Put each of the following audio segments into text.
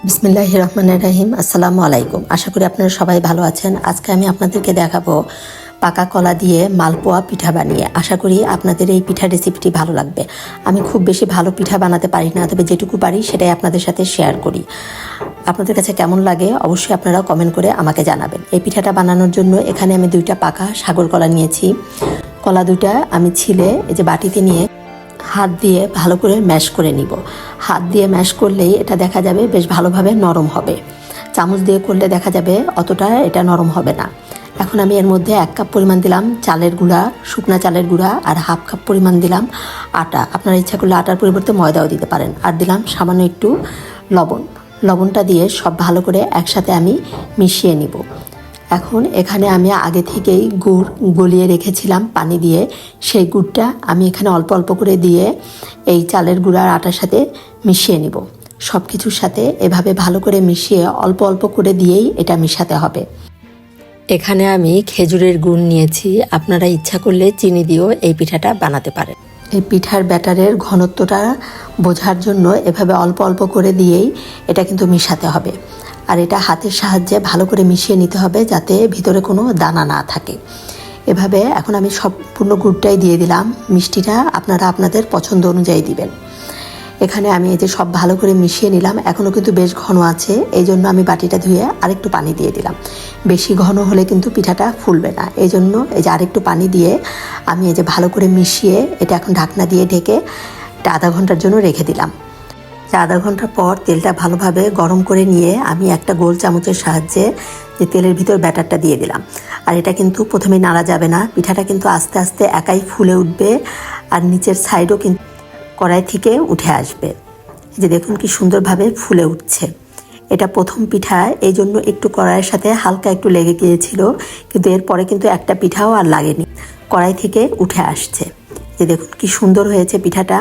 বিসমিল্লাহির রহমানির রহিম। আসসালামু আলাইকুম। আশা করি আপনারা সবাই ভালো আছেন। আজকে আমি আপনাদেরকে দেখাবো পাকা কলা দিয়ে মালপোয়া পিঠা বানিয়ে। আশা করি আপনাদের এই পিঠা রেসিপিটি ভালো লাগবে। আমি খুব বেশি ভালো পিঠা বানাতে পারি না, তবে যেটুকু পারি সেটাই আপনাদের সাথে শেয়ার করি। আপনাদের কাছে কেমন লাগে অবশ্যই আপনারা কমেন্ট করে আমাকে জানাবেন। এই পিঠাটা বানানোর জন্য এখানে আমি 2টা পাকা সাগর কলা নিয়েছি। কলা 2টা আমি ছিলে এই যে বাটিতে নিয়ে হাত দিয়ে ভালো করে ম্যাশ করে নিব। হাত দিয়ে ম্যাশ করলেই এটা দেখা যাবে বেশ ভালোভাবে নরম হবে। চামচ দিয়ে করলে দেখা যাবে অতটা এটা নরম হবে না। এখন আমি এর মধ্যে 1 কাপ পরিমাণ দিলাম চালের গুঁড়া, শুকনা চালের গুঁড়া, আর 1/2 কাপ পরিমাণ দিলাম আটা। আপনারা ইচ্ছা করলে আটার পরিবর্তে ময়দাও দিতে পারেন। আর দিলাম সামান্য একটু লবণ। লবণটা দিয়ে সব ভালো করে একসাথে আমি মিশিয়ে নিব। এখন এখানে আমি আগে থেকেই গুড় গলিয়ে রেখেছিলাম পানি দিয়ে, সেই গুড়টা আমি এখানে অল্প অল্প করে দিয়ে এই চালের গুঁড়া আর আটার সাথে মিশিয়ে নিব। সব কিছুর সাথে এভাবে ভালো করে মিশিয়ে অল্প অল্প করে দিয়েই এটা মিশাতে হবে। এখানে আমি খেজুরের গুড় নিয়েছি, আপনারা ইচ্ছা করলে চিনি দিয়েও এই পিঠাটা বানাতে পারেন। এই পিঠার ব্যাটারের ঘনত্বটা বোঝার জন্য এভাবে অল্প অল্প করে দিয়েই এটা কিন্তু মিশাতে হবে। আর এটা হাতের সাহায্যে ভালো করে মিশিয়ে নিতে হবে যাতে ভিতরে কোনো দানা না থাকে। এভাবে এখন আমি সম্পূর্ণ গুড়টাই দিয়ে দিলাম। মিষ্টিটা আপনারা আপনাদের পছন্দ অনুযায়ী দিবেন। এখানে আমি এই যে সব ভালো করে মিশিয়ে নিলাম। এখনও কিন্তু বেশ ঘন আছে, এই জন্য আমি বাটিটা ধুয়ে আরেকটু পানি দিয়ে দিলাম। বেশি ঘন হলে কিন্তু পিঠাটা ফুলবে না, এই জন্য এই যে আরেকটু পানি দিয়ে আমি এই যে ভালো করে মিশিয়ে এটা এখন ঢাকনা দিয়ে ঢেকে এটা আধা ঘন্টার জন্য রেখে দিলাম। আধা ঘন্টা পর তেলটা ভালোভাবে গরম করে নিয়ে আমি একটা গোল চামচের সাহায্যে যে তেলের ভিতর ব্যাটারটা দিয়ে দিলাম। আর এটা কিন্তু প্রথমে নাড়া যাবে না, পিঠাটা কিন্তু আস্তে আস্তে একাই ফুলে উঠবে আর নিচের সাইডও কিন্তু কড়াই থেকে উঠে আসবে। এই যে দেখুন কি সুন্দরভাবে ফুলে উঠছে। এটা প্রথম পিঠা, এই জন্য একটু কড়াইয়ের সাথে হালকা একটু লেগে গিয়েছিল, কিন্তু এরপরে কিন্তু একটা পিঠাও আর লাগেনি, কড়াই থেকে উঠে আসছে। যে দেখুন কি সুন্দর হয়েছে পিঠাটা।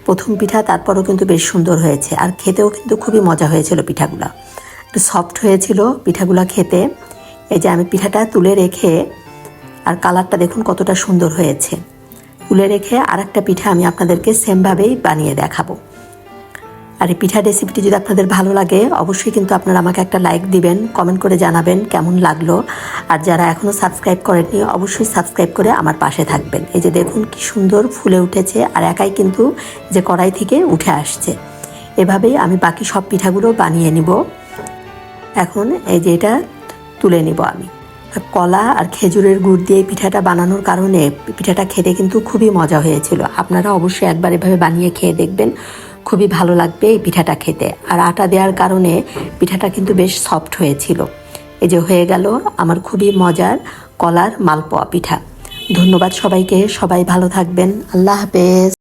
প্রথম পিঠা, তারপরও কিন্তু বেশ সুন্দর হয়েছে। আর খেতেও কিন্তু খুবই মজা হয়েছিল পিঠাগুলা, একটু সফট হয়েছিল পিঠাগুলা খেতে। এই যে আমি পিঠাটা তুলে রেখে, আর কালারটা দেখুন কতটা সুন্দর হয়েছে। তুলে রেখে আর একটা পিঠা আমি আপনাদেরকে সেমভাবেই বানিয়ে দেখাবো। আর এই পিঠা রেসিপিটি যদি আপনাদের ভালো লাগে অবশ্যই কিন্তু আপনারা আমাকে একটা লাইক দিবেন, কমেন্ট করে জানাবেন কেমন লাগলো। আর যারা এখনও সাবস্ক্রাইব করেননি অবশ্যই সাবস্ক্রাইব করে আমার পাশে থাকবেন। এই যে দেখুন কি সুন্দর ফুলে উঠেছে আর একাই কিন্তু যে কড়াই থেকে উঠে আসছে। এভাবেই আমি বাকি সব পিঠাগুলো বানিয়ে নিব। এখন এই যে এটা তুলে নিব আমি। কলা আর খেজুরের গুড় দিয়ে পিঠাটা বানানোর কারণে পিঠাটা খেতে কিন্তু খুবই মজা হয়েছিল। আপনারা অবশ্যই একবার এভাবে বানিয়ে খেয়ে দেখবেন, খুবই ভালো লাগবে এই পিঠাটা খেতে। আর আটা দেওয়ার কারণে পিঠাটা কিন্তু বেশ সফট হয়েছিল। এই যে হয়ে গেল আমার খুবই মজার কলার মালপোয়া পিঠা। ধন্যবাদ সবাইকে, সবাই ভালো থাকবেন। আল্লাহ হাফেজ।